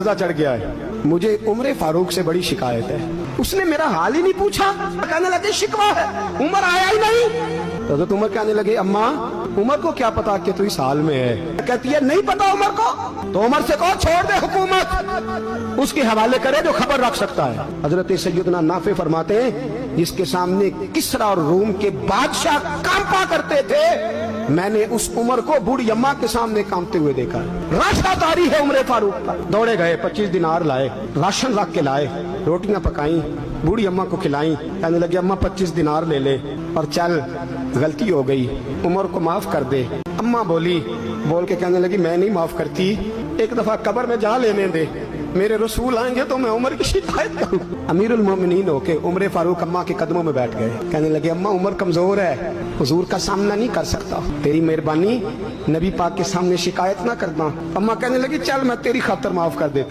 चढ़ गया है। मुझे उम्र फारूक से बड़ी शिकायत है। उसने मेरा हाल ही नहीं पूछा, कहने लगे शिकवा है, उमर आया ही नहीं। तो उमर कहने लगे अम्मा उमर को क्या पता कि तू इस हाल में है। कहती है नहीं पता उमर को, तो उमर से कहो छोड़ दे हुकूमत, उसके हवाले करे जो खबर रख सकता है। हजरत सैयदना नाफे फरमाते हैं जिसके सामने किसरा और रूम के बादशाह कांपा करते थे, मैंने उस उमर को बूढ़ी अम्मा के सामने कांपते हुए देखा। राशादारी है उमर फारूक का। दौड़े गए, 25 दिनार लाए, राशन रख के लाए, रोटियां पकाई, बूढ़ी अम्मा को खिलाई। कहने लगे अम्मा 25 दिनार ले ले और चल, गलती हो गई, उमर को माफ कर दे। अम्मा बोली, बोल के कहने लगी मैं नहीं माफ करती, एक दफा कब्र में जा लेने दे, मेरे रसूल आएंगे तो मैं उमर की शिकायत करूं। अमीरुल मोमिनीन होके उमर फारूक अम्मा के कदमों में बैठ गए। कहने लगे अम्मा उमर कमजोर है, हुजूर का सामना नहीं कर सकता, तेरी मेहरबानी नबी पाक के सामने शिकायत ना करना। अम्मा कहने लगी चल मैं तेरी खातर माफ कर देती।